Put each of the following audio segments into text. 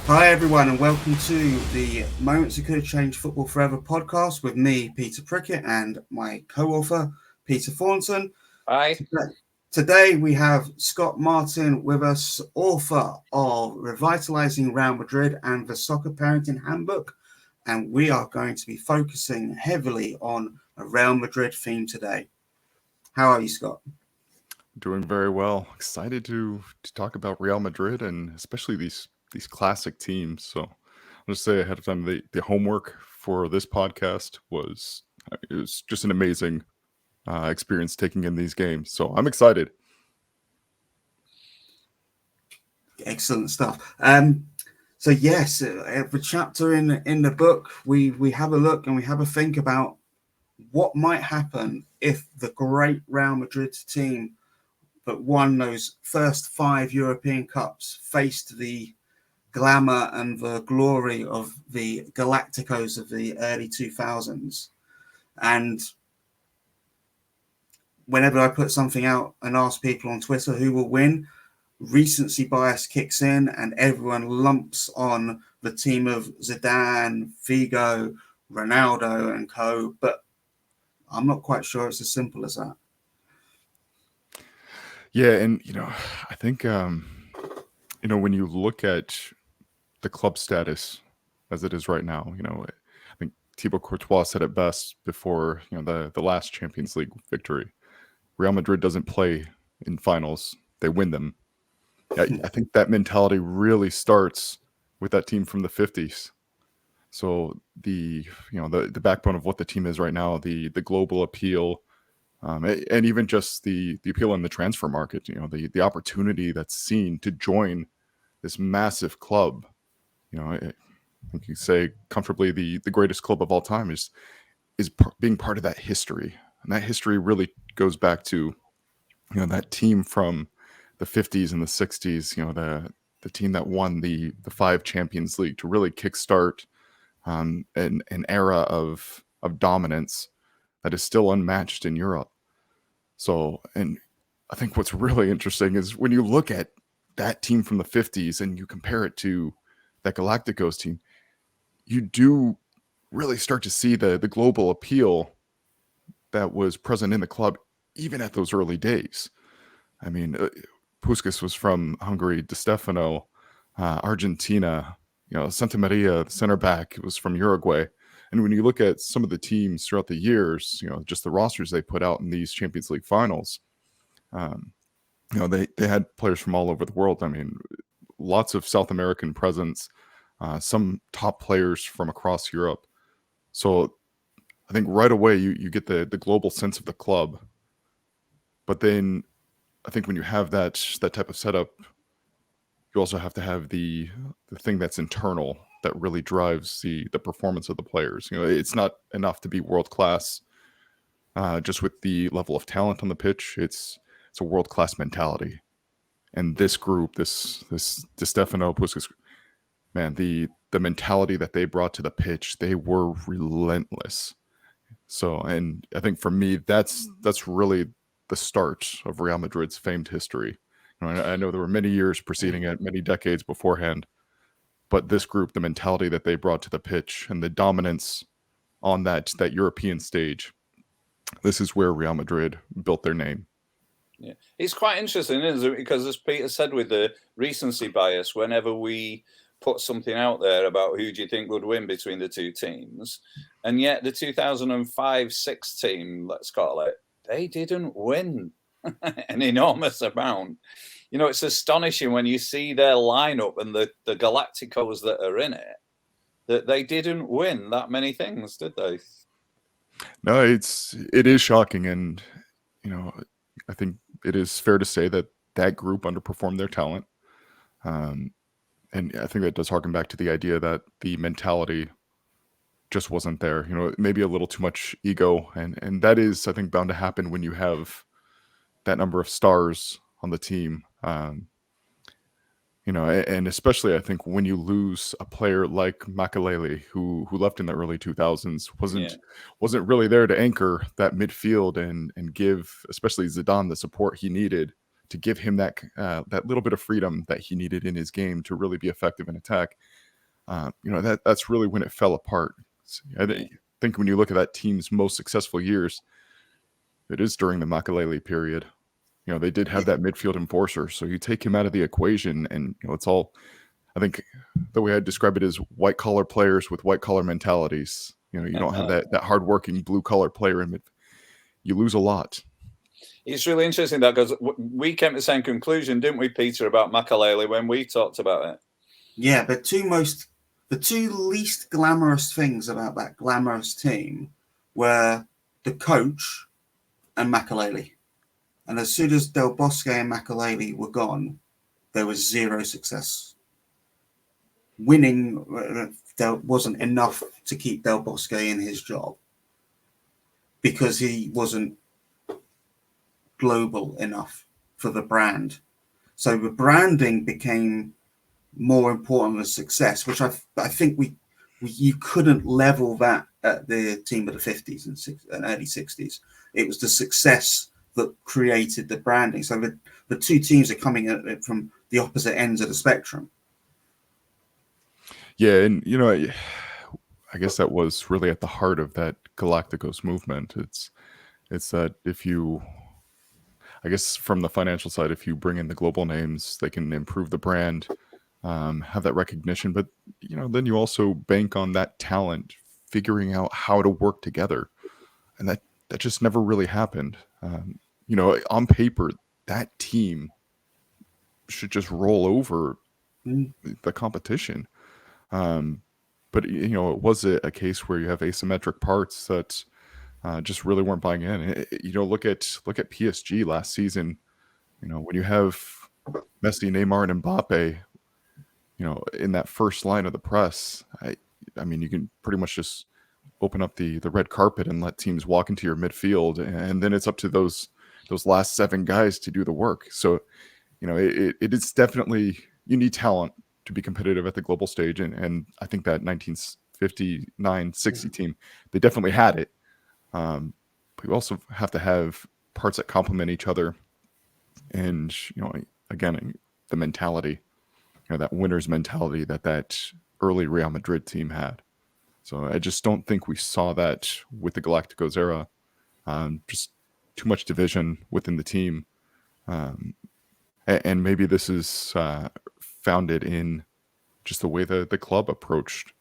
Hi, everyone, and welcome to the Moments That Could Have Changed Football Forever podcast with me, Peter Prickett, and my co-author, Peter Thornton. Hi. Today we have Scott Martin with us, author of Revitalizing Real Madrid and the Soccer Parenting Handbook, and we are going to be focusing heavily on a Real Madrid theme today. How are you, Scott? Doing very well. Excited to talk about Real Madrid and especially these classic teams. So I'll just say ahead of time, the homework for this podcast was it was just an amazing experience taking in these games. So I'm excited. Excellent stuff. So yes, every chapter in the book, we have a look and we have a think about what might happen if the great Real Madrid team that won those first 5 European Cups faced the glamour and the glory of the Galacticos of the early 2000s. And whenever I put something out and ask people on Twitter who will win, recency bias kicks in and everyone lumps on the team of Zidane, Figo, Ronaldo and co. But I'm not quite sure it's as simple as that. Yeah, and I think when you look at the club status as it is right now, I think Thibaut Courtois said it best before the last Champions League victory. Real Madrid doesn't play in finals; they win them. I think that mentality really starts with that team from the 50s. So the backbone of what the team is right now, the global appeal, and even just the appeal in the transfer market. The opportunity that's seen to join this massive club. I think you say comfortably the greatest club of all time is being part of that history, and that history really goes back to that team from the 50s and the 60s. The team that won the 5 Champions League to really kickstart an era of dominance that is still unmatched in Europe. So, and I think what's really interesting is when you look at that team from the 50s and you compare it to that Galacticos team, you do really start to see the global appeal that was present in the club even at those early days. I mean, Puskas was from Hungary, Di Stefano, Argentina, Santa Maria, the center back, was from Uruguay. And when you look at some of the teams throughout the years, just the rosters they put out in these Champions League finals, they had players from all over the world. I mean, lots of South American presence, some top players from across Europe. So I think right away you get the global sense of the club. But then I think when you have that type of setup, you also have to have the thing that's internal that really drives the performance of the players. It's not enough to be world class just with the level of talent on the pitch. It's a world class mentality, and this group, this Di Stefano, Puskas, man, the mentality that they brought to the pitch, they were relentless. So, and I think for me, that's really the start of Real Madrid's famed history. I know there were many years preceding it, many decades beforehand, but this group, the mentality that they brought to the pitch and the dominance on that European stage, this is where Real Madrid built their name. Yeah, it's quite interesting, isn't it? Because as Peter said, with the recency bias, whenever we put something out there about who do you think would win between the two teams, and yet the 2005-6 team, let's call it, they didn't win an enormous amount. It's astonishing when you see their lineup and the Galacticos that are in it, that they didn't win that many things, did they? No, it is shocking, and I think it is fair to say that group underperformed their talent, and I think that does harken back to the idea that the mentality just wasn't there. Maybe a little too much ego, and that is, I think, bound to happen when you have that number of stars on the team. And especially I think when you lose a player like Makelele, who left in the early 2000s, wasn't really there to anchor that midfield and give especially Zidane the support he needed to give him that little bit of freedom that he needed in his game to really be effective in attack. That's really when it fell apart. So I think when you look at that team's most successful years, it is during the Makelele period. They did have that midfield enforcer, so you take him out of the equation, and it's all. I think the way I describe it is white collar players with white collar mentalities. You don't have that hardworking blue collar player in mid. You lose a lot. It's really interesting that, because we came to the same conclusion, didn't we, Peter, about Makelele when we talked about it? Yeah, the two least glamorous things about that glamorous team were the coach and Makelele. And as soon as Del Bosque and Makelele were gone, there was zero success. Winning there wasn't enough to keep Del Bosque in his job because he wasn't global enough for the brand. So the branding became more important than success, which I think you couldn't level that at the team of the 50s and early 60s. It was the success that created the branding. So the two teams are coming at it from the opposite ends of the spectrum. Yeah, and I guess that was really at the heart of that Galacticos movement. It's that if you, I guess from the financial side, if you bring in the global names, they can improve the brand, have that recognition. But then you also bank on that talent figuring out how to work together, and that just never really happened. On paper, that team should just roll over the competition. But it was a case where you have asymmetric parts that just really weren't buying in. Look at PSG last season. When you have Messi, Neymar, and Mbappe, in that first line of the press, I mean, you can pretty much just open up the red carpet and let teams walk into your midfield, and then it's up to those last 7 guys to do the work. So, it is definitely, you need talent to be competitive at the global stage, and I think that 1959-60 team, they definitely had it. But you also have to have parts that complement each other, and again, the mentality, that winner's mentality that early Real Madrid team had. So I just don't think we saw that with the Galacticos era. Just too much division within the team, and maybe this is founded in just the way the club approached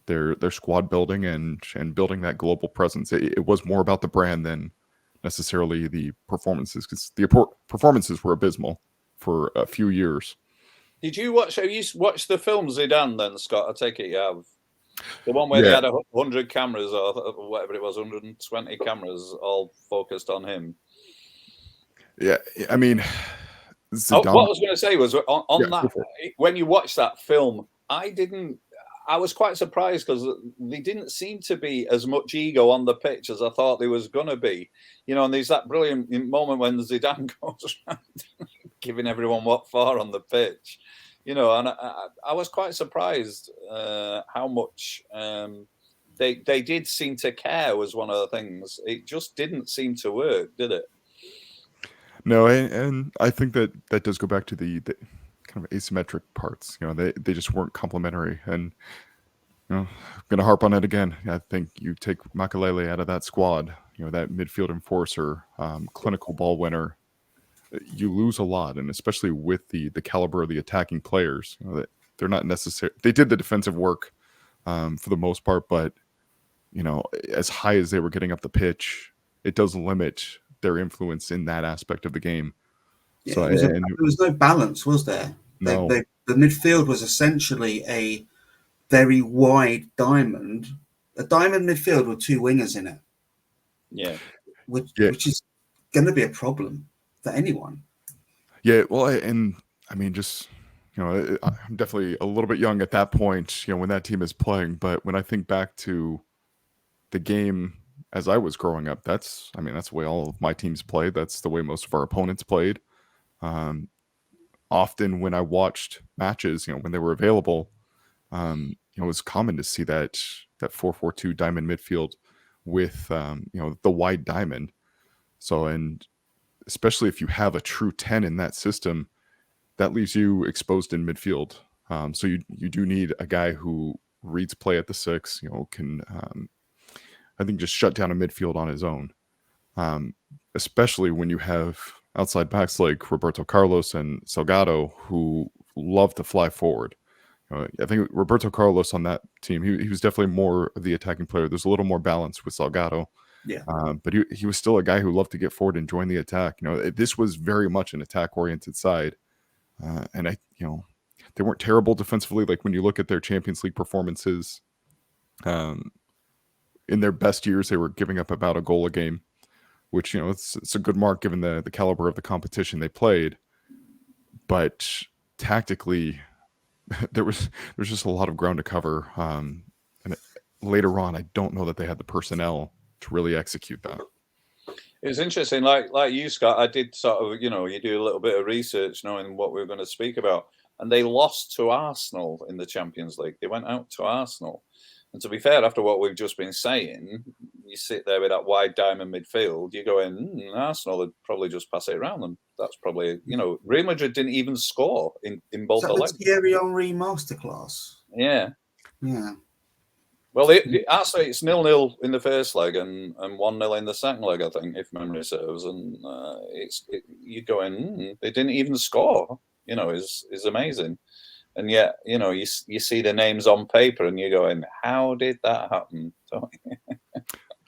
their squad building and building that global presence. It was more about the brand than necessarily the performances, because the performances were abysmal for a few years. Have you watched the film Zidane then, Scott? I take it you have. The one where they had 100 cameras or whatever it was, 120 cameras all focused on him. Yeah, I mean, what I was going to say was on that, when you watch that film, I was quite surprised because they didn't seem to be as much ego on the pitch as I thought there was going to be. And there's that brilliant moment when Zidane goes around giving everyone what for on the pitch. And I was quite surprised how much they did seem to care was one of the things. It just didn't seem to work, did it? No, and I think that does go back to the kind of asymmetric parts. They just weren't complementary, and I'm going to harp on it again. I think you take Makelele out of that squad, that midfield enforcer, clinical ball winner, you lose a lot, and especially with the caliber of the attacking players, that they're not necessary. They did the defensive work for the most part, but as high as they were getting up the pitch, it does limit their influence in that aspect of the game. Yeah, so there was no balance, was there? No. The midfield was essentially a very wide diamond, a diamond midfield with 2 wingers in it. Yeah, which is going to be a problem for anyone. Yeah, well, and I mean, just I'm definitely a little bit young at that point, when that team is playing. But when I think back to the game as I was growing up, that's the way all of my teams played. That's the way most of our opponents played. Often when I watched matches, when they were available, it was common to see that 4-4-2 diamond midfield with the wide diamond. So, and especially if you have a true 10 in that system, that leaves you exposed in midfield. So you do need a guy who reads play at the 6, can I think just shut down a midfield on his own. Especially when you have outside backs like Roberto Carlos and Salgado who love to fly forward. I think Roberto Carlos on that team, he was definitely more of the attacking player. There's a little more balance with Salgado. Yeah. But he was still a guy who loved to get forward and join the attack. This was very much an attack-oriented side. And they weren't terrible defensively. Like when you look at their Champions League performances, in their best years, they were giving up about a goal a game, which, it's a good mark given the caliber of the competition they played. But tactically, there was just a lot of ground to cover. And later on, I don't know that they had the personnel to really execute that. It's interesting, like you, Scott. I did sort of, you do a little bit of research knowing what we were going to speak about, and they lost to Arsenal in the Champions League. They went out to Arsenal, and to be fair, after what we've just been saying, you sit there with that wide diamond midfield. You're going, Arsenal would probably just pass it around them. That's probably, Real Madrid didn't even score in both the legs. Thierry Henry masterclass. Yeah. Yeah. Well, actually, it's 0-0 in the first leg and 1-0 in the second leg, I think, if memory serves. And you're going, they didn't even score. Is amazing. And yet, you see the names on paper, and you're going, how did that happen?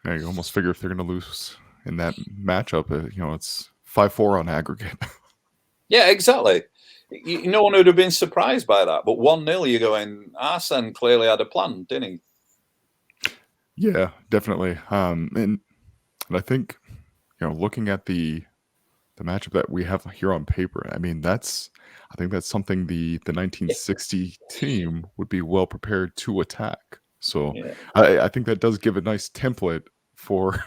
Yeah, you almost figure if they're going to lose in that matchup, it's 5-4 on aggregate. Yeah, exactly. No one would have been surprised by that. But 1-0, you're going, Arsene clearly had a plan, didn't he? Yeah, definitely. And I think, looking at the matchup that we have here on paper, I think that's something the 1960 team would be well prepared to attack. So yeah. I think that does give a nice template for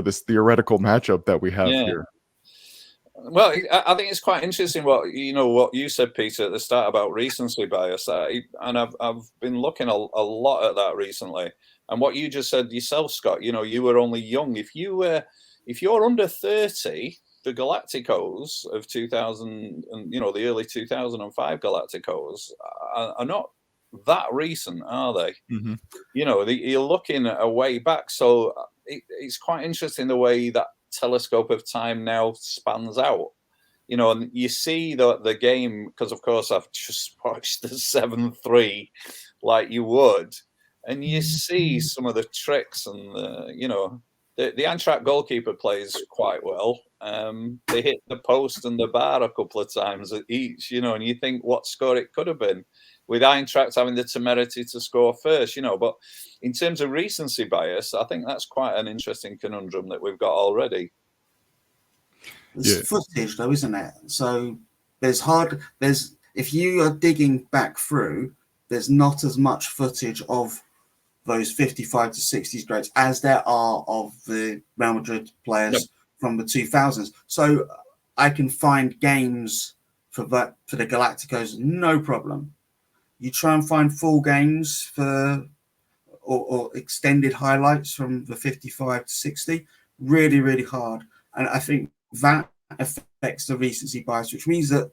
this theoretical matchup that we have here. Well, I think it's quite interesting what you said, Peter, at the start about recency bias, and I've been looking a lot at that recently. And what you just said yourself, Scott, you were only young. If you're under 30, the Galacticos of 2000, and the early 2005 Galacticos are not that recent, are they? Mm-hmm. You're looking at a way back, so it's quite interesting the way that telescope of time now spans out. And you see the game, because of course I've just watched the 7-3 like you would, and you see some of the tricks and the Eintracht goalkeeper plays quite well. They hit the post and the bar a couple of times at each, and you think what score it could have been, with Eintracht having the temerity to score first, But in terms of recency bias, I think that's quite an interesting conundrum that we've got already. It's footage, though, isn't it? So if you are digging back through, there's not as much footage of those 55 to 60s greats as there are of the Real Madrid players from the 2000s. So I can find games for the Galacticos, no problem. You try and find full games or extended highlights from the 55 to 60, really, really hard. And I think that affects the recency bias, which means that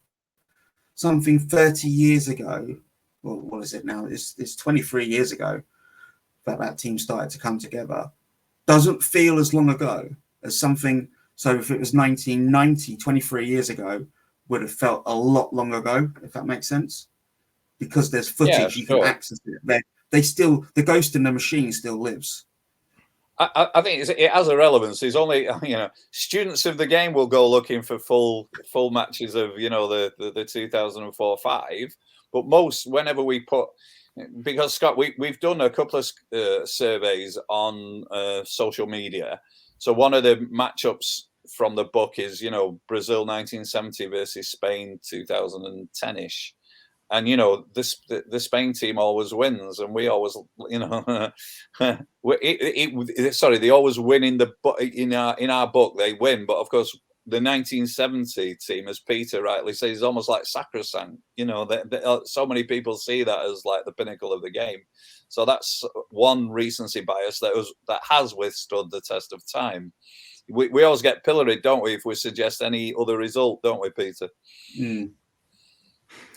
something 30 years ago, well, what is it now? It's 23 years ago that team started to come together. Doesn't feel as long ago as something. So if it was 1990, 23 years ago, would have felt a lot long ago, if that makes sense. Because there's footage, you can access it. The ghost in the machine still lives. I think it has a relevance. It's only students of the game will go looking for full matches of the 2004-5, but most whenever we put, because Scott, we've done a couple of surveys on social media. So one of the matchups from the book is Brazil 1970 versus Spain 2010ish. And the Spain team always wins, and we always, they always win in our book. They win, but of course, the 1970 team, as Peter rightly says, is almost like sacrosanct. So many people see that as like the pinnacle of the game. So that's one recency bias that has withstood the test of time. we always get pilloried, don't we, if we suggest any other result, don't we, Peter? Mm.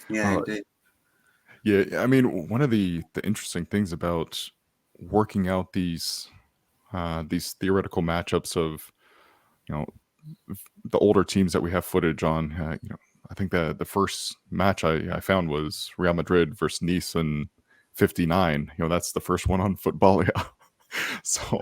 Yeah, indeed. Yeah, I mean, one of the interesting things about working out these theoretical matchups of, you know, the older teams that we have footage on, you know, I think the first match I found was Real Madrid versus Nice in '59. You know, that's the first one on Football. Yeah. So,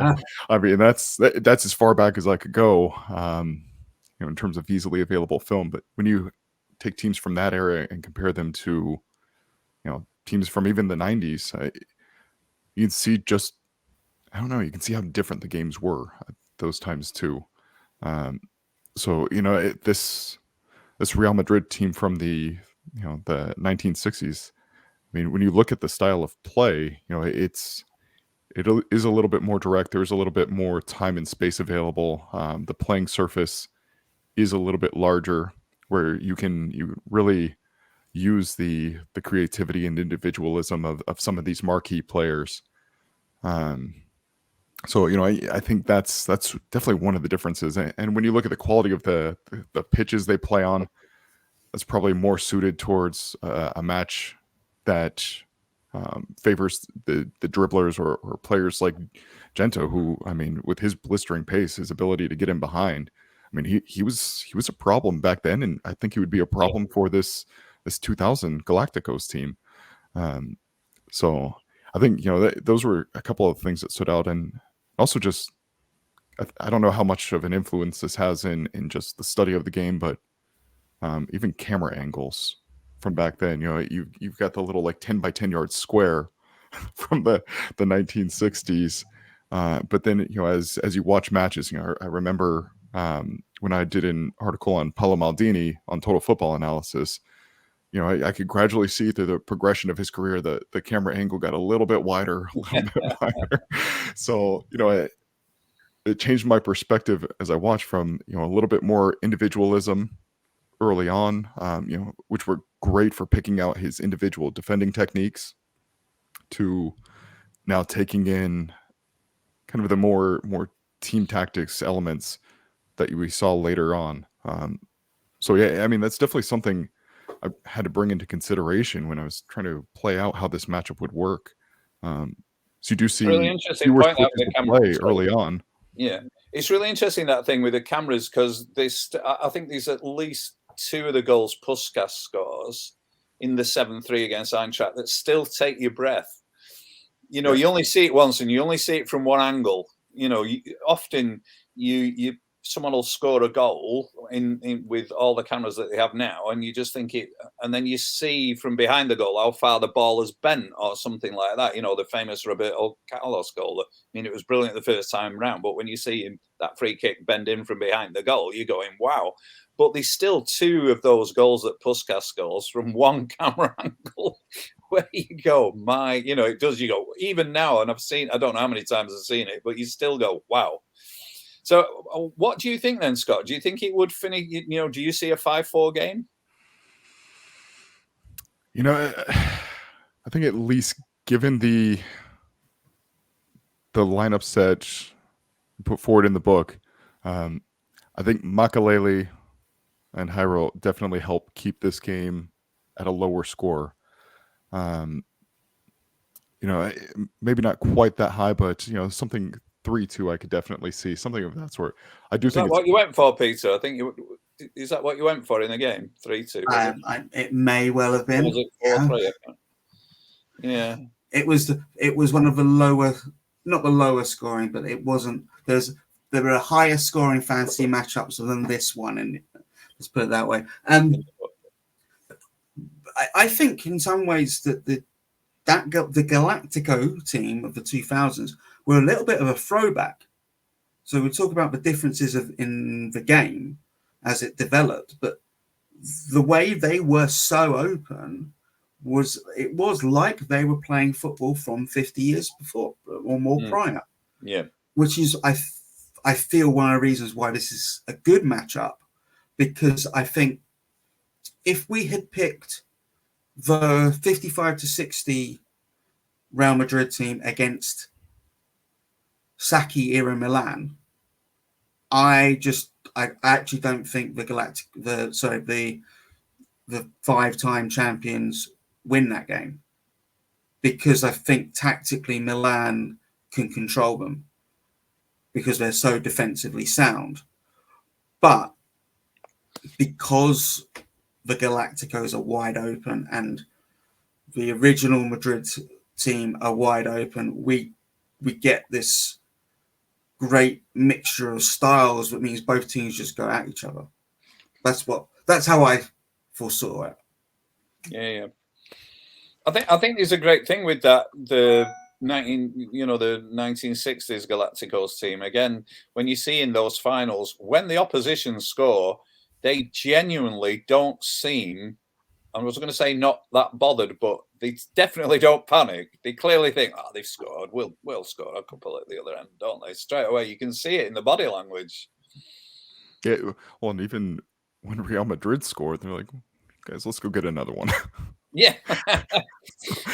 I mean, that's as far back as I could go, you know, in terms of easily available film. But when you take teams from that era and compare them to, you know, teams from even the '90s, you can see just, I don't know, you can see how different the games were at those times too. So, you know, this Real Madrid team from the, you know, the 1960s. I mean, when you look at the style of play, you know, it is a little bit more direct. There's a little bit more time and space available. The playing surface is a little bit larger, where you really use the creativity and individualism of some of these marquee players. So, you know, I think that's definitely one of the differences. And when you look at the quality of the pitches they play on, that's probably more suited towards a match that favors the dribblers or players like Gento, who, I mean, with his blistering pace, his ability to get in behind, I mean, he was a problem back then, and I think he would be a problem for this 2000 Galacticos team. So I think, you know, those were a couple of things that stood out, and also just I don't know how much of an influence this has in just the study of the game, but even camera angles from back then. You know, you've got the little like 10 by 10 yard square from the 1960s. But then, you know, as you watch matches, you know, I remember when I did an article on Paolo Maldini on Total Football Analysis, you know, I could gradually see through the progression of his career that the camera angle got a little bit wider, a little bit wider. So, you know, it changed my perspective as I watched from, you know, a little bit more individualism early on, you know, which were great for picking out his individual defending techniques, to now taking in kind of the more team tactics elements that we saw later on. So yeah, I mean, that's definitely something I had to bring into consideration when I was trying to play out how this matchup would work. So you do see really interesting fewer point switches to play early on. Yeah, it's really interesting, that thing with the cameras, because I think there's at least two of the goals Puskas scores in the 7-3 against Eintracht that still take your breath. You know, you only see it once, and you only see it from one angle. You know, often someone will score a goal in with all the cameras that they have now, and you just think it, and then you see from behind the goal how far the ball has bent or something like that. You know, the famous Roberto Carlos goal. I mean, it was brilliant the first time round, but when you see him, that free kick bend in from behind the goal, you're going, wow. But there's still two of those goals that Puskas scores from one camera angle, where you go, you know, it does, you go, even now, and I don't know how many times I've seen it, but you still go, wow. So what do you think then, Scott? Do you think it would finish, you know, do you see a 5-4 game? You know, I think at least given the lineup set put forward in the book, I think Makaleli and Jairo definitely help keep this game at a lower score. You know, maybe not quite that high, but, you know, something 3-2 I could definitely see, something of that sort. I do think that's what you went for, Peter. I think is that what you went for in the game? 3-2. It may well have been. Or was it 4-3? Yeah. It was one of the lower, not the lower scoring, but it wasn't. There were higher scoring fantasy matchups than this one, and let's put it that way. I think in some ways that the Galactico team of the 2000s were a little bit of a throwback. So we talk about the differences in the game as it developed, but the way they were so open was like they were playing football from 50 years before or more prior. Yeah, which is I feel one of the reasons why this is a good matchup, because I think if we had picked the 55-60 Real Madrid team against Sacchi era Milan, I actually don't think the 5-time champions win that game, because I think tactically Milan can control them because they're so defensively sound. But because the Galacticos are wide open and the original Madrid team are wide open, we get this great mixture of styles, that means both teams just go at each other. That's how I foresaw it. Yeah. I think there's a great thing with that, the 1960s Galacticos team. Again, when you see in those finals, when the opposition score, they genuinely don't seem, I was going to say not that bothered, but they definitely don't panic. They clearly think, oh, they've scored. We'll score a couple at the other end, don't they? Straight away, you can see it in the body language. Yeah, well, and even when Real Madrid scored, they're like, guys, let's go get another one. Yeah.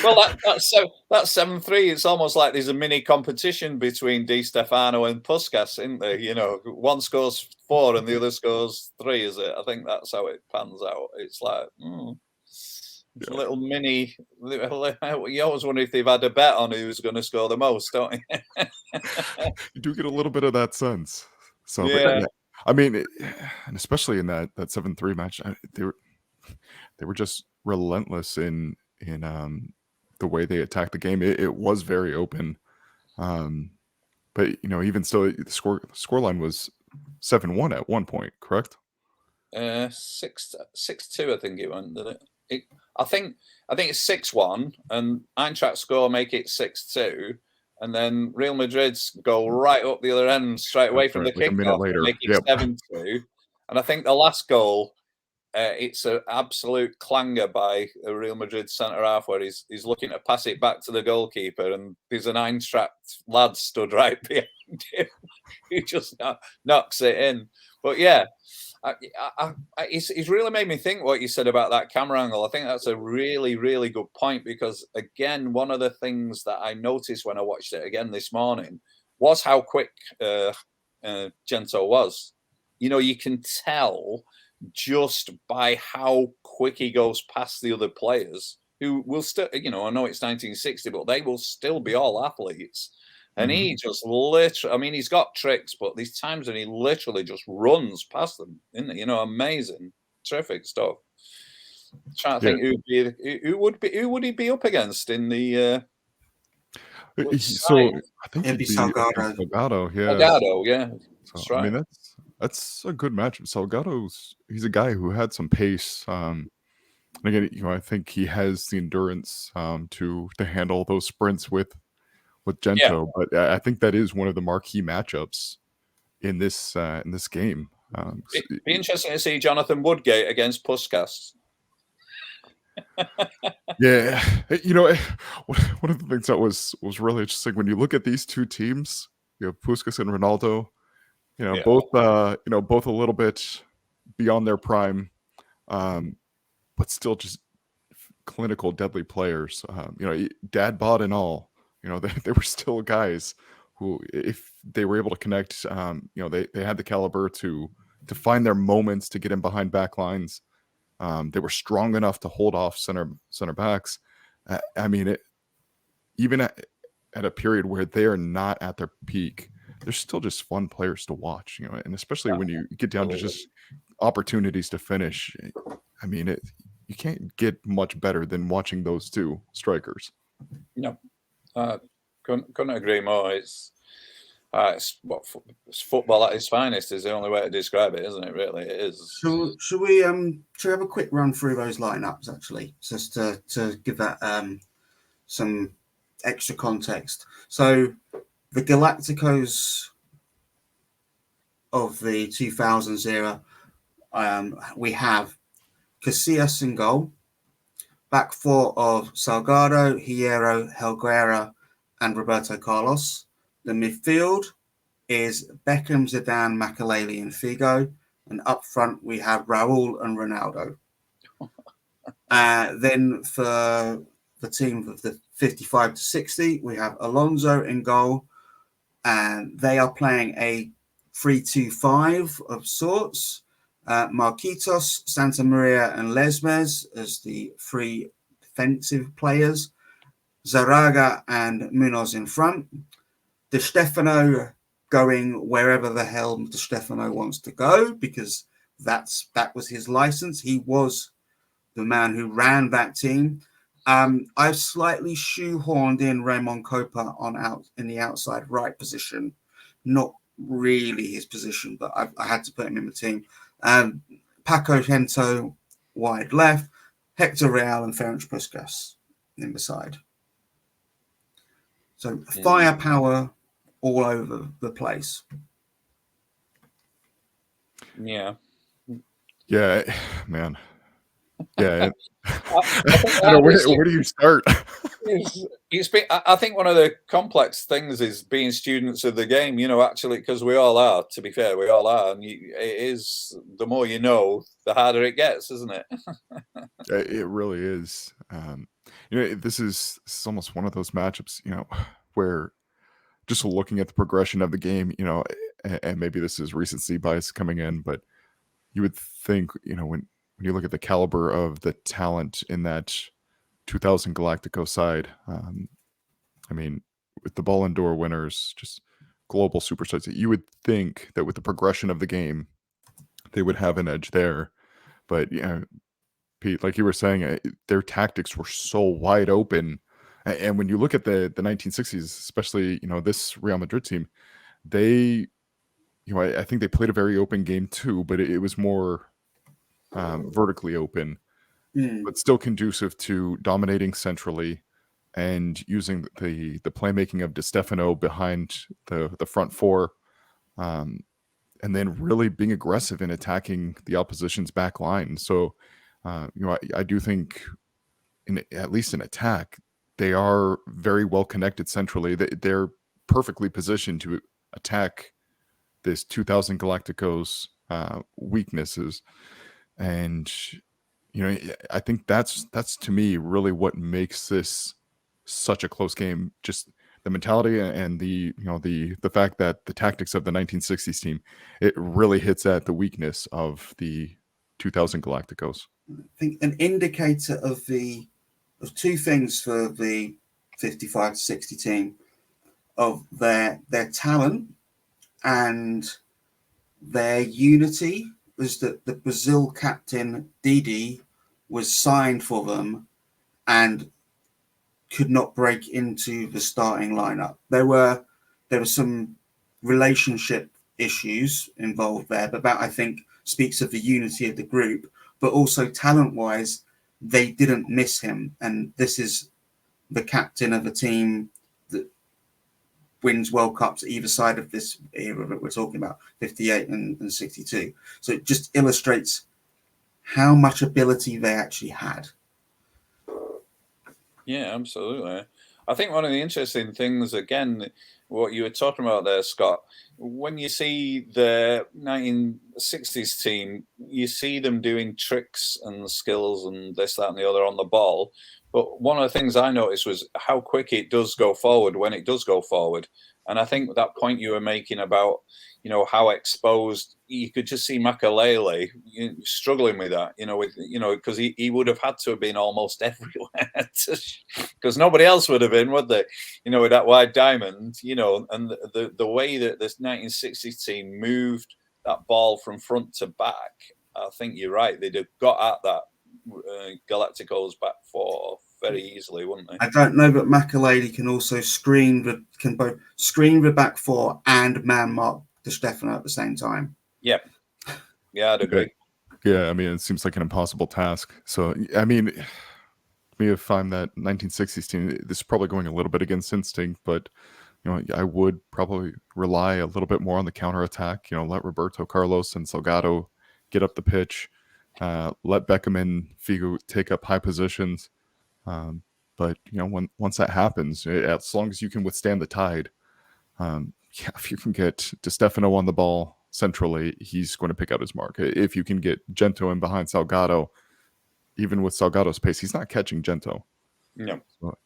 Well, that's 7-3. It's almost like there's a mini competition between Di Stefano and Puskas, isn't there? You know, one scores 4 and the other scores 3, is it? I think that's how it pans out. It's like, it's a little mini. You always wonder if they've had a bet on who's going to score the most, don't you? You do get a little bit of that sense. So, Yeah. but yeah, I mean, and especially in that 7-3 match, they were just relentless in the way they attacked the game. It was very open, but even still, the scoreline was 7-1 at one point, correct? 6-2, I think it went, did it? I think it's 6-1, and Eintracht score make it 6-2, and then Real Madrid's go right up the other end straight away from the Like a minute kickoff, later. make it 7-2, and I think the last goal. It's an absolute clanger by a Real Madrid centre half where he's looking to pass it back to the goalkeeper, and there's an Eintracht lad stood right behind him who just knocks it in. But yeah, it's really made me think what you said about that camera angle. I think that's a really, really good point, because again, one of the things that I noticed when I watched it again this morning was how quick Gento was. You can tell just by how quick he goes past the other players, who will still, I know it's 1960, but they will still be all athletes. And he just literally, he's got tricks, but these times when he literally just runs past them, isn't it? Amazing, terrific stuff. I'm trying to think who would he be up against in the So I think it'd be Salgado. Salgado, yeah. Salgado, yeah. So, right. That's a good matchup. He's a guy who had some pace. And again, I think he has the endurance to handle those sprints with Gento. Yeah. But I think that is one of the marquee matchups in this game. It'd be interesting to see Jonathan Woodgate against Puskas. Yeah, one of the things that was really interesting when you look at these two teams, Puskas and Ronaldo. Both both a little bit beyond their prime, but still just clinical, deadly players. Dad bod and all. They were still guys who, if they were able to connect, they had the caliber to find their moments to get in behind back lines. They were strong enough to hold off center backs. Even at a period where they are not at their peak, they're still just fun players to watch, and especially when you get down to just opportunities to finish. You can't get much better than watching those two strikers. No, couldn't agree more. It's football at its finest is the only way to describe it, isn't it? Really, it is. Should we have a quick run through those lineups actually, just to give that some extra context? So the Galacticos of the 2000s era, we have Casillas in goal, back four of Salgado, Hierro, Helguera, and Roberto Carlos. The midfield is Beckham, Zidane, Makelele, and Figo. And up front, we have Raul and Ronaldo. Then for the team of the 55 to 60, we have Alonso in goal. And they are playing a 3-2-5 of sorts. Marquitos, Santa Maria, and Lesmes as the three defensive players. Zaraga and Munoz in front. Di Stefano going wherever the hell Di Stefano wants to go, because that was his license. He was the man who ran that team. I've slightly shoehorned in Ramon Copa in the outside right position. Not really his position, but I had to put him in the team. Paco Gento wide left, Hector Real and Ferenc Puskas in the side. So firepower all over the place. Yeah. Yeah, man. Yeah. Where do you start? I think one of the complex things is being students of the game, actually, because we all are, to be fair, we all are. And it is, the more you know, the harder it gets, isn't it? It really is. This is almost one of those matchups, where just looking at the progression of the game, and maybe this is recency bias coming in, but you would think, when you look at the caliber of the talent in that 2000 Galacticos side, with the Ballon d'Or winners, just global superstars, you would think that with the progression of the game, they would have an edge there. But, Pete, like you were saying, their tactics were so wide open. And when you look at the 1960s, especially, this Real Madrid team, they, I think they played a very open game too, but it was more vertically open, but still conducive to dominating centrally and using the playmaking of Di Stefano behind the front four, and then really being aggressive in attacking the opposition's back line. So, I do think, at least in attack, they are very well connected centrally. They're perfectly positioned to attack this 2000 Galacticos weaknesses. And, I think that's to me really what makes this such a close game. Just the mentality and the fact that the tactics of the 1960s team, it really hits at the weakness of the 2000 Galacticos. I think an indicator of two things for the 55 to 60 team, of their talent and their unity, was that the Brazil captain Didi was signed for them and could not break into the starting lineup. There were some relationship issues involved there, but that, I think, speaks of the unity of the group. But also talent-wise, they didn't miss him. And this is the captain of a team that wins World Cups either side of this era that we're talking about, 58 and 62. So it just illustrates how much ability they actually had. Yeah, absolutely. I think one of the interesting things, again, what you were talking about there, Scott, when you see the 1960s team, you see them doing tricks and skills and this, that, and the other on the ball. But one of the things I noticed was how quick it does go forward when it does go forward. And I think that point you were making about, how exposed, you could just see Makelele struggling with that, because he would have had to have been almost everywhere, because nobody else would have been, would they? With that wide diamond, and the way that this 1960s team moved that ball from front to back, I think you're right. They'd have got at that Galacticos back four very easily, wouldn't they? I don't know, but Makelele can also both screen the back four and man mark Di Stefano at the same time. Yeah, I'd agree. Yeah, it seems like an impossible task. So, me, if I'm that 1960s team, this is probably going a little bit against instinct, but I would probably rely a little bit more on the counterattack. Let Roberto Carlos and Salgado get up the pitch. Let Beckham and Figo take up high positions. But once that happens, as long as you can withstand the tide, if you can get Di Stefano on the ball centrally, he's going to pick out his mark. If you can get Gento in behind Salgado, even with Salgado's pace, he's not catching Gento. No. So,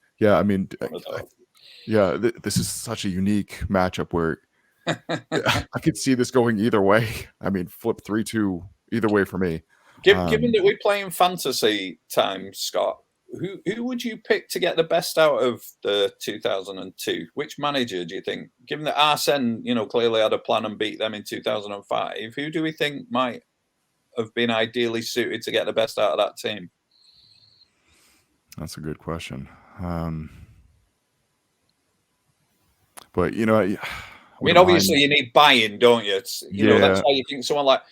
this is such a unique matchup where I could see this going either way. I mean, flip 3-2 either way for me. Given that we play in fantasy time, Scott, who would you pick to get the best out of the 2002? Which manager do you think? Given that Arsene, clearly had a plan and beat them in 2005, who do we think might have been ideally suited to get the best out of that team? That's a good question. But obviously you need buy-in, don't you? That's why you think someone like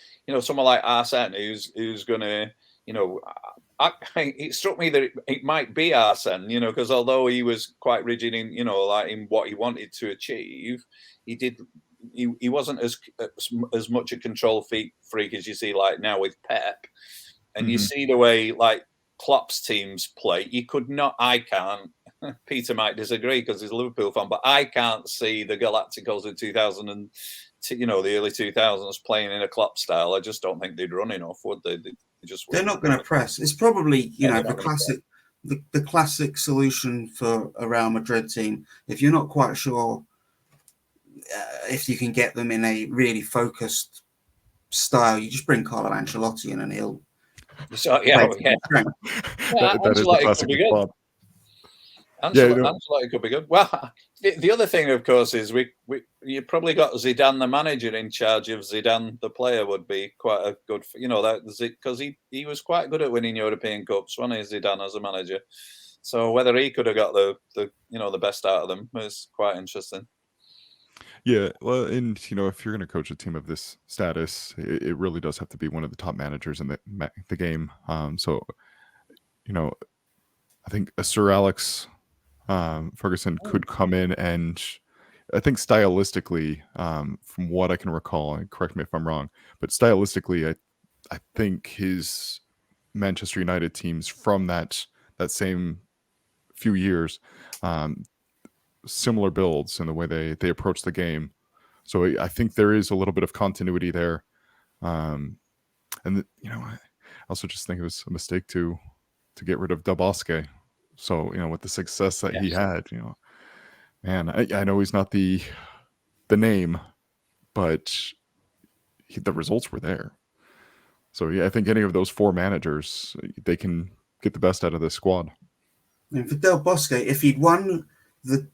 Arsene, who's gonna, it struck me that it might be Arsene, because although he was quite rigid in, in what he wanted to achieve, he wasn't as much a control freak as you see like now with Pep, and you see the way like Klopp's teams play. I can't. Peter might disagree because he's a Liverpool fan, but I can't see the Galacticos in 2000 and the early 2000s playing in a Klopp style. I just don't think they'd run enough, would they? They're not going to press. It's probably the classic solution for a Real Madrid team. If you're not quite sure if you can get them in a really focused style, you just bring Carlo Ancelotti in and he'll. That is the classic spot. Ancelotti could be good. Well, the other thing, of course, is you probably got Zidane, the manager, in charge of Zidane, the player, would be quite a good, because he was quite good at winning European Cups, wasn't he, Zidane, as a manager? So whether he could have got the best out of them is quite interesting. Yeah, well, and if you're going to coach a team of this status, it really does have to be one of the top managers in the game. So, I think Sir Alex Ferguson could come in, and I think stylistically, from what I can recall, and correct me if I'm wrong, but stylistically, I think his Manchester United teams from that same few years, similar builds in the way they approach the game. So I think there is a little bit of continuity there. I also just think it was a mistake to get rid of Del Bosque. So, with the success that he had, man, I know he's not the name, but the results were there. So, yeah, I think any of those four managers, they can get the best out of this squad. And for Del Bosque, if he'd won the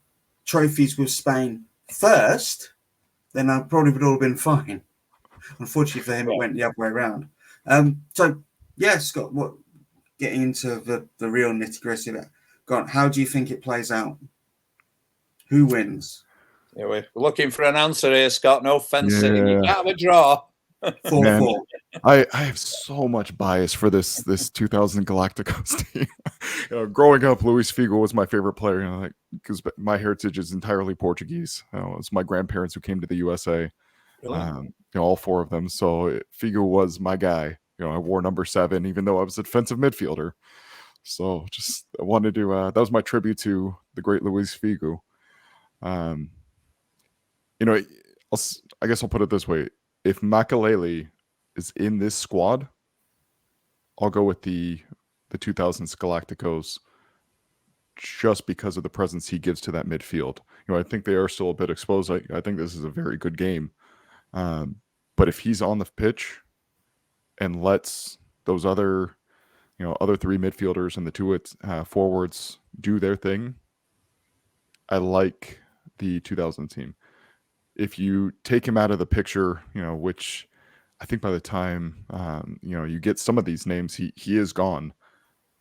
trophies with Spain first, then I probably would all have been fine. Unfortunately for him, it went the other way around. Scott, getting into the real nitty-gritty of it, how do you think it plays out? Who wins? Yeah, we're looking for an answer here, Scott. No fencing. Yeah. You can't have a draw. 4-4. I have so much bias for this 2000 Galacticos team. Growing up, Luis Figo was my favorite player, because my heritage is entirely Portuguese. It's my grandparents who came to the USA, really? all four of them. So Figo was my guy. I wore number 7, even though I was a defensive midfielder. So I wanted to. That was my tribute to the great Luis Figo. I guess I'll put it this way: if Makelele is in this squad, I'll go with the 2000s Galacticos, just because of the presence he gives to that midfield. I think they are still a bit exposed. I think this is a very good game, but if he's on the pitch and lets those other 3 midfielders and the 2 forwards do their thing, I like the 2000 team. If you take him out of the picture, which I think by the time you get some of these names, he is gone.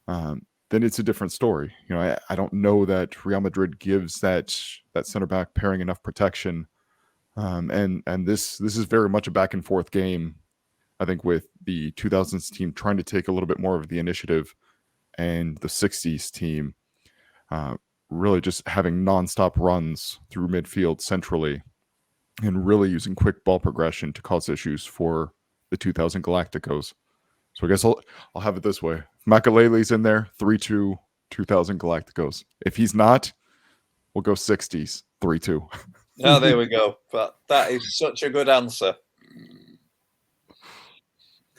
Then it's a different story. I don't know that Real Madrid gives that center back pairing enough protection, and this is very much a back and forth game. I think with the 2000s team trying to take a little bit more of the initiative, and the 60s team really just having nonstop runs through midfield centrally, and really using quick ball progression to cause issues for the 2000 Galacticos. So I guess I'll have it this way: if Makelele's in there, 3-2, 2000 Galacticos. If he's not, we'll go 60s, 3-2. Oh, there we go. But that is such a good answer.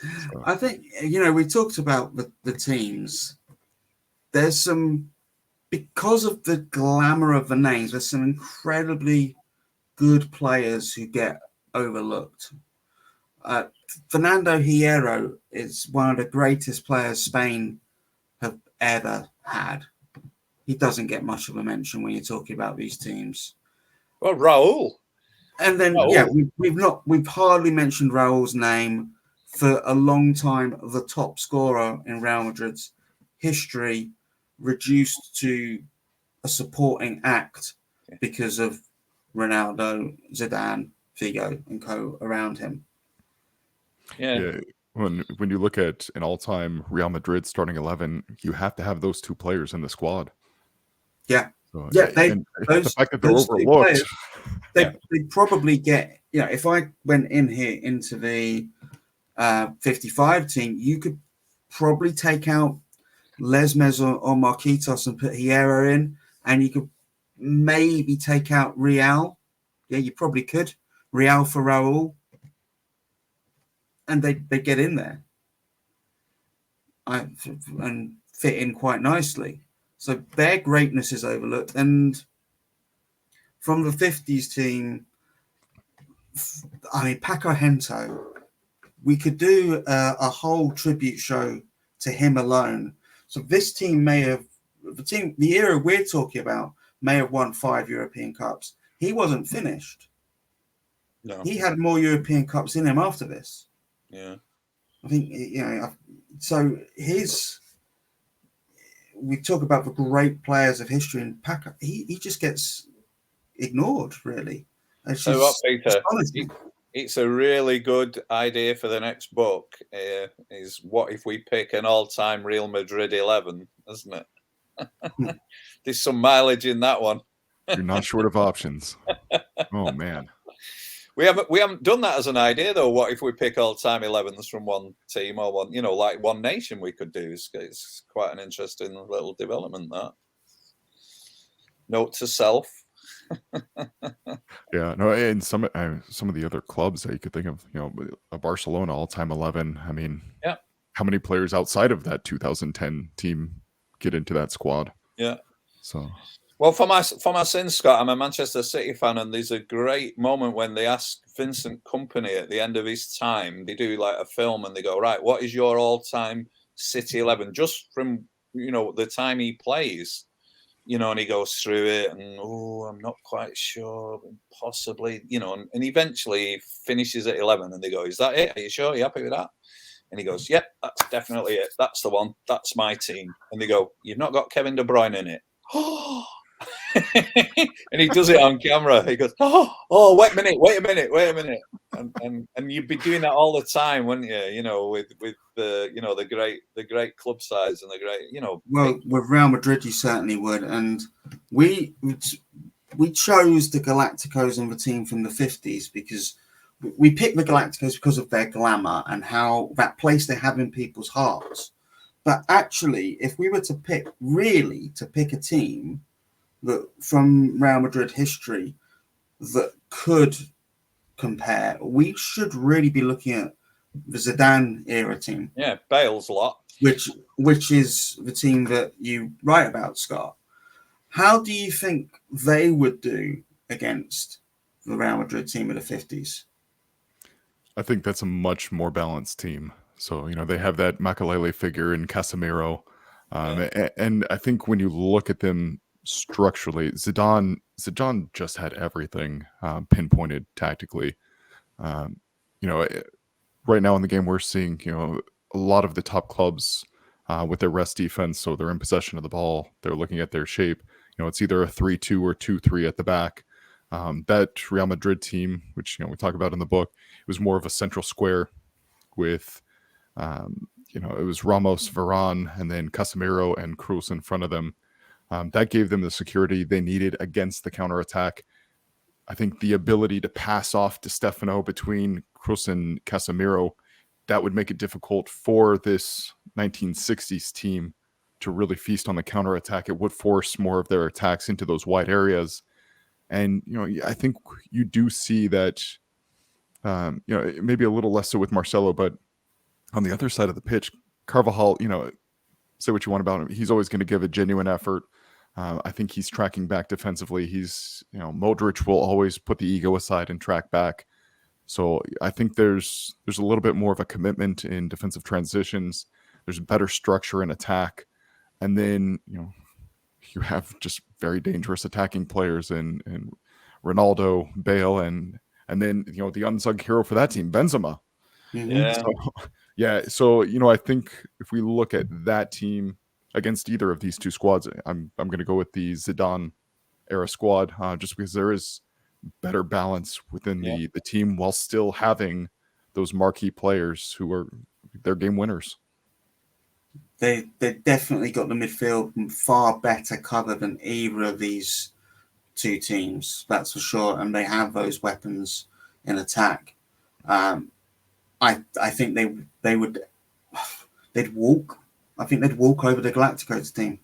So. I think, we talked about the teams. There's some, because of the glamour of the names, there's some incredibly good players who get overlooked. Fernando Hierro is one of the greatest players Spain have ever had. He doesn't get much of a mention when you're talking about these teams. Well, Raul. And then, we've hardly mentioned Raul's name for a long time. The top scorer in Real Madrid's history, reduced to a supporting act because of Ronaldo, Zidane, Figo, and co around him. Yeah. When you look at an all-time Real Madrid starting 11, you have to have those two players in the squad. Yeah. So, the fact that they're overlooked. They probably get, if I went in here into the 55 team, you could probably take out Lesmes or Marquitos and put Hierro in, and you could maybe take out Real. Yeah, you probably could. Real for Raul. And they get in there and fit in quite nicely. So their greatness is overlooked. And from the 50s team, Paco Gento, we could do a whole tribute show to him alone. So this team the era we're talking about may have won 5 European Cups. He wasn't finished. No. He had more European Cups in him after this. Yeah. I think, so we talk about the great players of history, and Paco, he just gets ignored, really. So what, Peter? It's a really good idea for the next book. Is what if we pick an all-time Real Madrid 11, isn't it? There's some mileage in that one. You're not short of options. Oh man. We haven't done that as an idea though. What if we pick all-time 11s from one team or one, like One Nation? We could do. It's quite an interesting little development. That note to self. Yeah, no, and some of the other clubs that you could think of, a Barcelona all-time 11. I mean, yeah, how many players outside of that 2010 team get into that squad? Yeah. So. Well, for my sins, Scott, I'm a Manchester City fan, and there's a great moment when they ask Vincent Kompany at the end of his time. They do like a film, and they go, right, what is your all-time City 11, just from the time he plays, and he goes through it, and I'm not quite sure, possibly, and eventually he finishes at 11, and they go, is that it? Are you sure? Are you happy with that? And he goes, yep, that's definitely it. That's the one. That's my team. And they go, you've not got Kevin De Bruyne in it. And he does it on camera. He goes, oh, wait a minute, and you'd be doing that all the time, wouldn't you? With the great club size and the great, Well, with Real Madrid, you certainly would, and we chose the Galacticos and the team from the 50s because we picked the Galacticos because of their glamour and how that place they have in people's hearts. But actually, if we were to pick a team that from Real Madrid history that could compare, we should really be looking at the Zidane era team. Yeah, Bale's lot. Which is the team that you write about, Scott. How do you think they would do against the Real Madrid team of the 50s? I think that's a much more balanced team. So, they have that Makelele figure in Casemiro. And I think when you look at them structurally, Zidane just had everything pinpointed tactically. Right now in the game, we're seeing, a lot of the top clubs with their rest defense. So they're in possession of the ball. They're looking at their shape. It's either a 3-2 or 2-3 at the back. That Real Madrid team, which, we talk about in the book, it was more of a central square with, it was Ramos, Varane, and then Casemiro and Kroos in front of them. That gave them the security they needed against the counterattack. I think the ability to pass off Di Stefano between Kroos and Casemiro, that would make it difficult for this 1960s team to really feast on the counterattack. It would force more of their attacks into those wide areas. And, I think you do see that, maybe a little less so with Marcelo, but on the other side of the pitch, Carvajal, say what you want about him, he's always going to give a genuine effort. I think he's tracking back defensively. Modric will always put the ego aside and track back. So I think there's a little bit more of a commitment in defensive transitions. There's better structure in attack. And then, you have just very dangerous attacking players in Ronaldo, Bale, and then, the unsung hero for that team, Benzema. Yeah. So I think if we look at that team against either of these two squads, I'm going to go with the Zidane era squad, just because there is better balance within the team while still having those marquee players who are their game winners. They definitely got the midfield far better covered than either of these two teams, that's for sure, and they have those weapons in attack. I think they'd walk. I think they'd walk over the Galacticos team.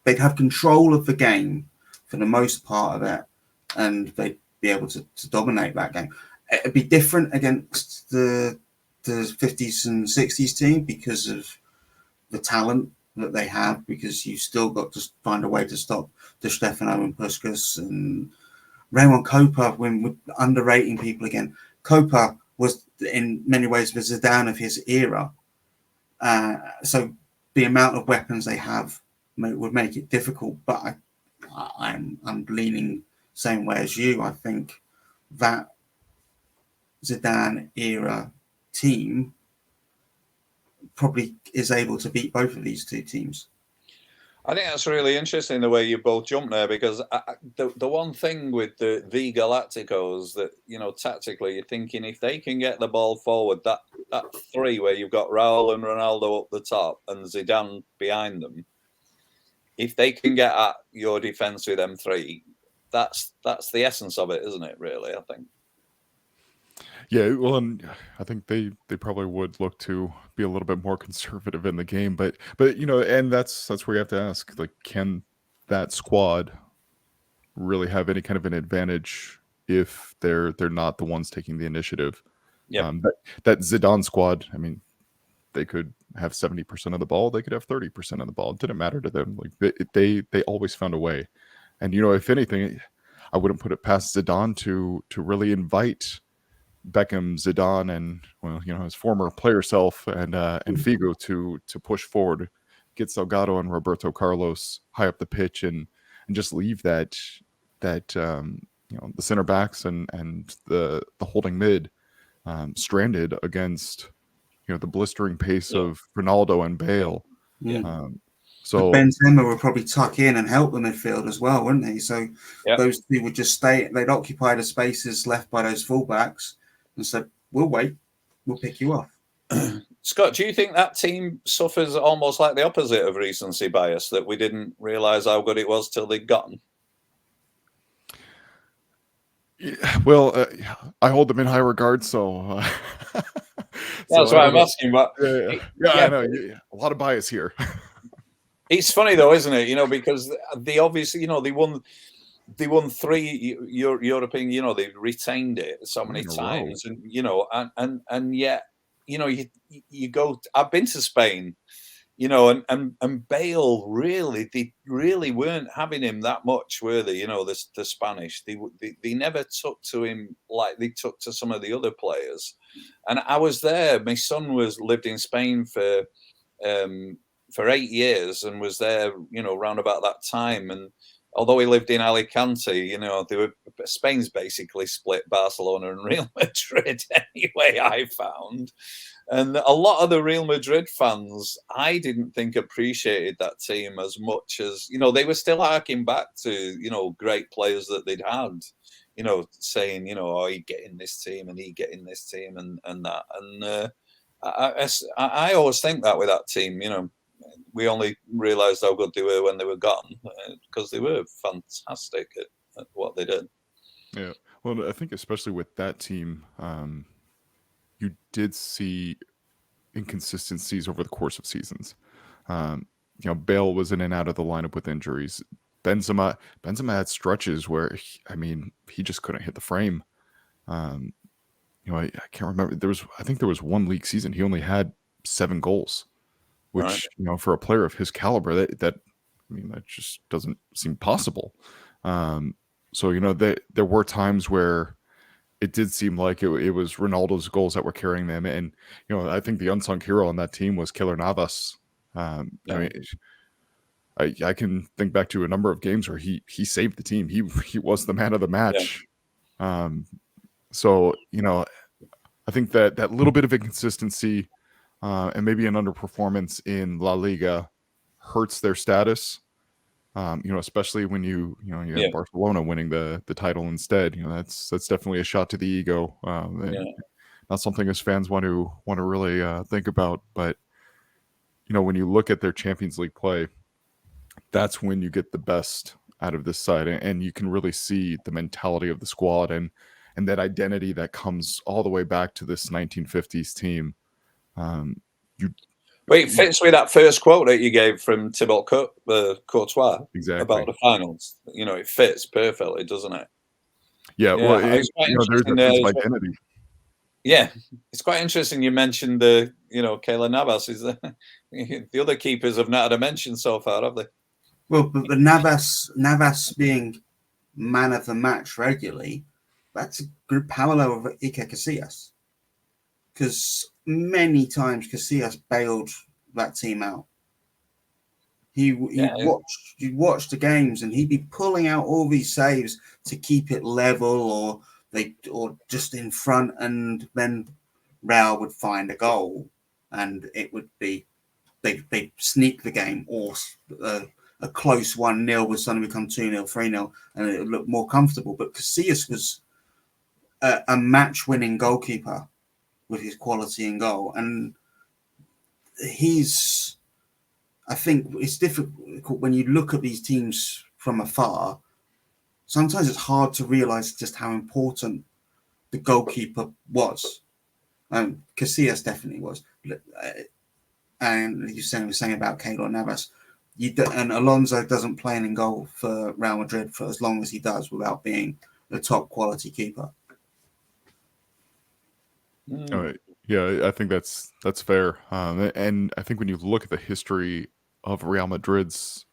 They'd have control of the game for the most part of it, and they'd be able to dominate that game. It'd be different against the 50s and 60s team because of the talent that they have, because you still got to find a way to stop Di Stefano and Puskas and Raymond Copa. When we're underrating people again, Copa was in many ways the Zidane of his era. So the amount of weapons they have would make it difficult. But I'm leaning same way as you. I think that Zidane era team probably is able to beat both of these two teams. I think that's really interesting the way you both jump there, because the one thing with the Galacticos that, tactically you're thinking if they can get the ball forward, that three where you've got Raul and Ronaldo up the top and Zidane behind them, if they can get at your defence with them three, that's the essence of it, isn't it, really, I think? Yeah, well, and I think they probably would look to be a little bit more conservative in the game, but and that's where you have to ask, like, can that squad really have any kind of an advantage if they're not the ones taking the initiative? Yeah. That Zidane squad, I mean, they could have 70% of the ball, they could have 30% of the ball. It didn't matter to them. Like they always found a way. And if anything, I wouldn't put it past Zidane to really invite Beckham, Zidane, and his former player self and Figo to push forward, get Salgado and Roberto Carlos high up the pitch, and just leave that the center backs and the holding mid stranded against the blistering pace of Ronaldo and Bale. So Benzema would probably tuck in and help the midfield as well, wouldn't he? So those two would just stay. They'd occupy the spaces left by those fullbacks and said, "We'll wait. We'll pick you off." Scott, do you think that team suffers almost like the opposite of recency bias, that we didn't realise how good it was till they'd gotten? Well, I hold them in high regard, so that's why I'm asking. But I know a lot of bias here. It's funny though, isn't it? Because they obviously, they won 3 European. They retained it so many times, and yet, you go. I've been to Spain, and Bale they really weren't having him that much, were they? The Spanish, they never took to him like they took to some of the other players. And I was there. My son lived in Spain for 8 years and was there, around about that time. And although he lived in Alicante, Spain's basically split Barcelona and Real Madrid anyway, I found. And a lot of the Real Madrid fans, I didn't think appreciated that team as much as, they were still harking back to, great players that they'd had, saying, he getting this team and he getting this team and that. And I always think that with that team, we only realised how good they were when they were gone, because they were fantastic at what they did. Yeah. Well, I think especially with that team, you did see inconsistencies over the course of seasons. Bale was in and out of the lineup with injuries. Benzema had stretches where he just couldn't hit the frame. I can't remember. I think there was one league season he only had 7 goals, which for a player of his caliber, that just doesn't seem possible. So there were times where it did seem like it was Ronaldo's goals that were carrying them, and I think the unsung hero on that team was Keylor Navas. I mean, I can think back to a number of games where he saved the team. He was the man of the match. So I think that little bit of inconsistency and maybe an underperformance in La Liga hurts their status. Especially when you have Barcelona winning the title instead. That's definitely a shot to the ego. Not something as fans want to really think about. But when you look at their Champions League play, that's when you get the best out of this side, and you can really see the mentality of the squad and that identity that comes all the way back to this 1950s team. It fits with that first quote that you gave from Thibaut Courtois about the finals. It fits perfectly, doesn't it? Yeah, well, there's a sense of identity. Yeah, it's quite interesting you mentioned Keylor Navas. The other keepers have not had a mention so far, have they? Well, but Navas being man of the match regularly, that's a good parallel of Iker Casillas. Because many times Casillas bailed that team out. He'd watch the games and he'd be pulling out all these saves to keep it level or just in front, and then Real would find a goal and it would be they'd sneak the game, or a close 1-0 would suddenly become 2-0, 3-0, and it would look more comfortable. But Casillas was a match-winning goalkeeper with his quality in goal, and I think it's difficult when you look at these teams from afar. Sometimes it's hard to realize just how important the goalkeeper was. Casillas definitely was, and you were saying about Keylor Navas. And Alonso doesn't play in goal for Real Madrid for as long as he does without being the top quality keeper. All right. Yeah, I think that's fair. And I think when you look at the history of Real Madrid's,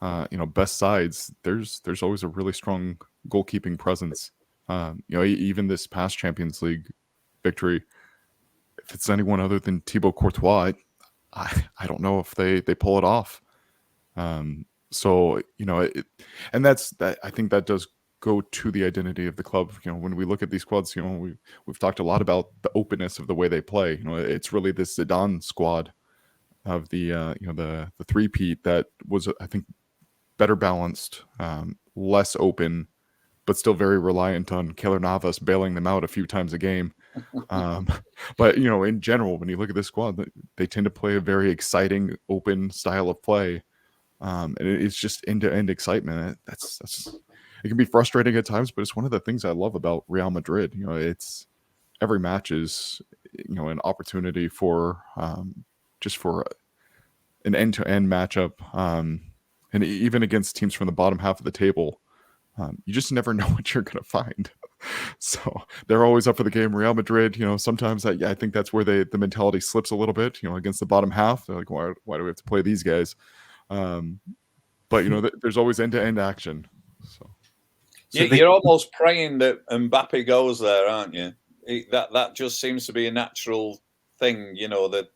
best sides, there's always a really strong goalkeeping presence. Even this past Champions League victory, if it's anyone other than Thibaut Courtois, I don't know if they pull it off. So and that's that. I think that does go to the identity of the club. When we look at these squads, we've talked a lot about the openness of the way they play. It's really this Zidane squad of the three-peat that was, I think, better balanced, less open, but still very reliant on Keylor Navas bailing them out a few times a game. But in general, when you look at this squad, they tend to play a very exciting, open style of play, and it's just end-to-end excitement. It can be frustrating at times, but it's one of the things I love about Real Madrid. It's every match is an opportunity for just for an end-to-end matchup, and even against teams from the bottom half of the table, you just never know what you're going to find. So they're always up for the game. Real Madrid, sometimes I think that's where the mentality slips a little bit. Against the bottom half, they're like, why do we have to play these guys? But there's always end-to-end action. So you're almost praying that Mbappe goes there, aren't you? That just seems to be a natural thing, that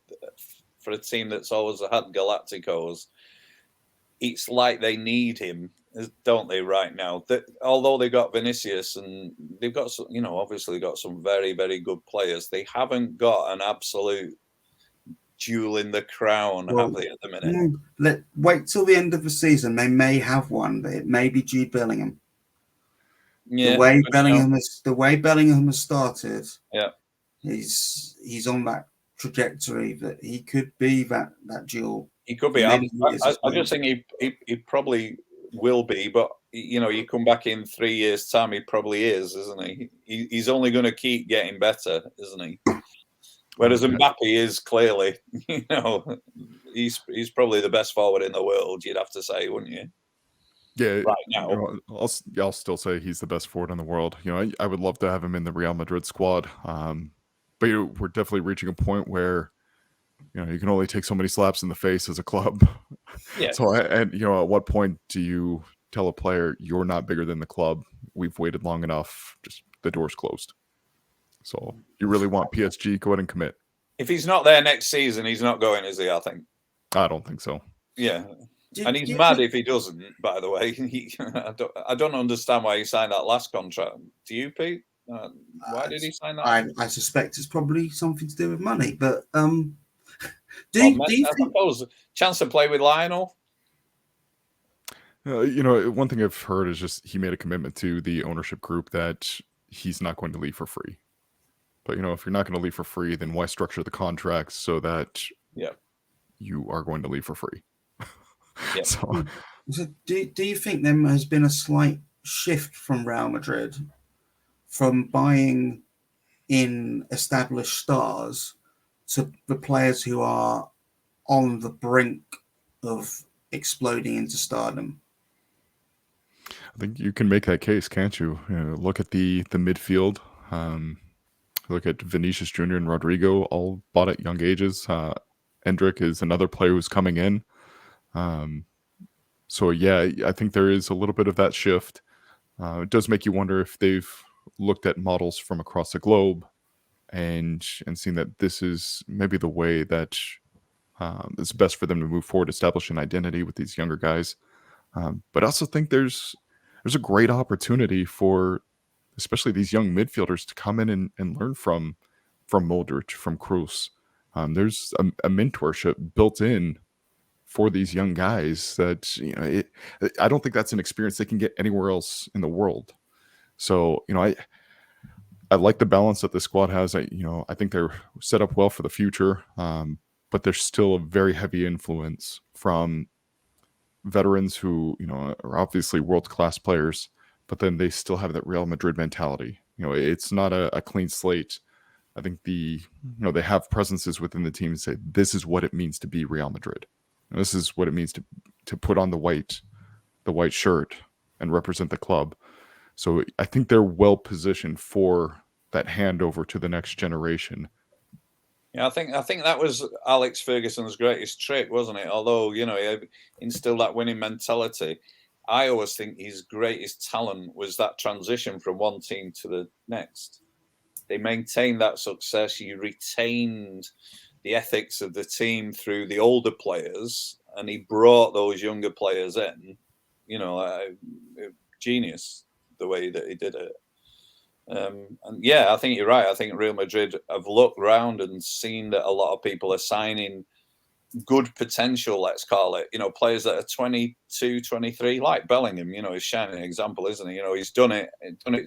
for a team that's always had Galacticos, it's like they need him, don't they, right now? Although they got Vinicius and they've got some, obviously got some very, very good players, they haven't got an absolute jewel in the crown, have they, at the minute? Wait till the end of the season. They may have one, but it may be Jude Bellingham. Yeah, the way Bellingham has started, he's on that trajectory that he could be that jewel. He could be. I just think he probably will be, but you come back in 3 years' time, he probably is, isn't he? He's only going to keep getting better, isn't he? Whereas Mbappe is clearly, he's probably the best forward in the world. You'd have to say, wouldn't you? Yeah, right now. I'll still say he's the best forward in the world. I would love to have him in the Real Madrid squad. But we're definitely reaching a point where you can only take so many slaps in the face as a club. Yeah. So, and at what point do you tell a player you're not bigger than the club? We've waited long enough. Just the door's closed. So you really want PSG? Go ahead and commit. If he's not there next season, he's not going, is he? I think. I don't think so. Yeah. And he's mad if he doesn't, by the way. I don't understand why he signed that last contract. Do you, Pete? Why did he sign that? I suspect it's probably something to do with money. But do I you think... suppose chance to play with Lionel? One thing I've heard is just he made a commitment to the ownership group that he's not going to leave for free. But, if you're not going to leave for free, then why structure the contracts so that you are going to leave for free? Yeah. So do you think there has been a slight shift from Real Madrid from buying in established stars to the players who are on the brink of exploding into stardom? I think you can make that case, can't you? Look at the midfield. Look at Vinicius Jr. and Rodrigo, all bought at young ages. Endrick is another player who's coming in. So, yeah, I think there is a little bit of that shift. It does make you wonder if they've looked at models from across the globe and seen that this is maybe the way that it's best for them to move forward, establish an identity with these younger guys. But I also think there's a great opportunity for especially these young midfielders to come in and learn from Modric, from Kroos. There's a mentorship built in for these young guys that, I don't think that's an experience they can get anywhere else in the world. So, I like the balance that the squad has. I think they're set up well for the future, but there's still a very heavy influence from veterans who, are obviously world-class players, but then they still have that Real Madrid mentality. It's not a clean slate. I think they have presences within the team and say, this is what it means to be Real Madrid. And this is what it means to put on the white shirt and represent the club. So I think they're well positioned for that handover to the next generation. Yeah, I think that was Alex Ferguson's greatest trick, wasn't it? Although, he instilled that winning mentality. I always think his greatest talent was that transition from one team to the next. They maintained that success. You retained the ethics of the team through the older players, and he brought those younger players in. Genius the way that he did it. And yeah, I think you're right. I think Real Madrid have looked around and seen that a lot of people are signing good potential, let's call it, players that are 22, 23, like Bellingham, he's a shining example, isn't he? He's done it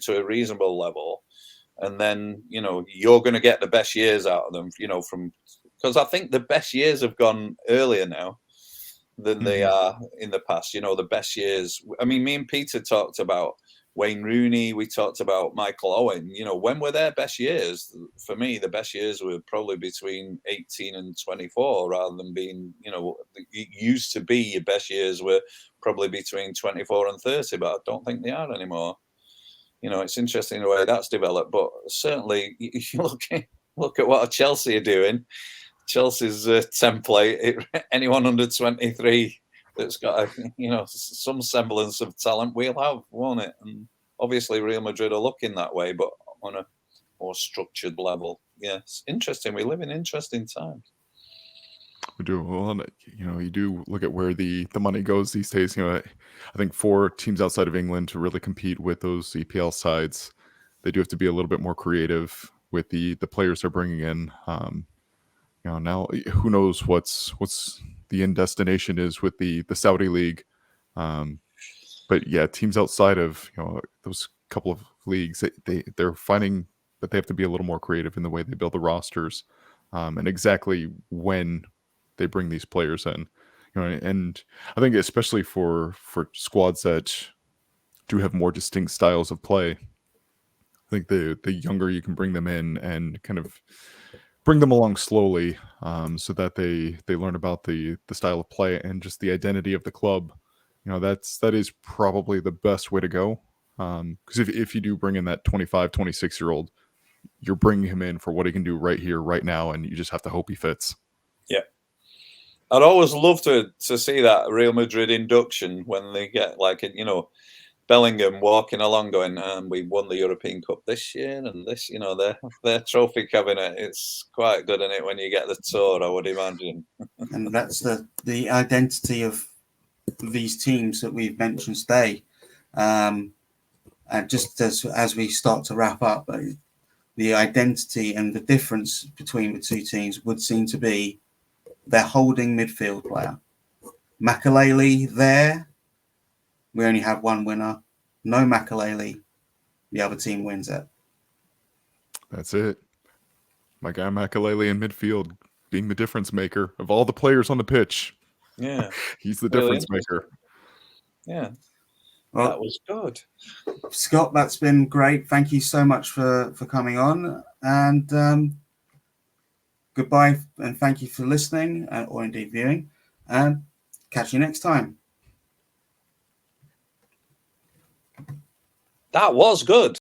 to a reasonable level. And then, you're going to get the best years out of them, because I think the best years have gone earlier now than they are in the past. The best years. I mean, me and Peter talked about Wayne Rooney. We talked about Michael Owen. When were their best years? For me, the best years were probably between 18 and 24, rather than being, it used to be your best years were probably between 24 and 30, but I don't think they are anymore. It's interesting the way that's developed, but certainly you look at what Chelsea are doing. Chelsea's template, anyone under 23 that's got some semblance of talent, we'll have, won't it? And obviously Real Madrid are looking that way, but on a more structured level. Yeah, it's interesting. We live in interesting times. We do. Well, you do look at where the money goes these days. I think for teams outside of England to really compete with those EPL sides, they do have to be a little bit more creative with the players they're bringing in. Now who knows what's the end destination is with the Saudi League. But yeah, teams outside of those couple of leagues, they're finding that they have to be a little more creative in the way they build the rosters, and exactly when they bring these players in. And I think especially for squads that do have more distinct styles of play, I think the younger you can bring them in and kind of bring them along slowly, so that they learn about the style of play and just the identity of the club. That is probably the best way to go. Because if you do bring in that 25, 26-year-old, you're bringing him in for what he can do right here, right now, and you just have to hope he fits. Yeah. I'd always love to see that Real Madrid induction when they get like, you know, Bellingham walking along going, we won the European Cup this year and this, you know, their trophy cabinet. It's quite good, isn't it, when you get the tour, I would imagine. And that's the identity of these teams that we've mentioned today. And just as we start to wrap up, the identity and the difference between the two teams would seem to be their holding midfield player. Makelele there, we only have one winner. No Makelele, the other team wins it. That's it. My guy Makelele in midfield being the difference maker of all the players on the pitch. Yeah. He's the Really difference maker. Yeah. Well, that was good. Scott, that's been great. Thank you so much for coming on. And goodbye, and thank you for listening or indeed viewing. And catch you next time. That was good.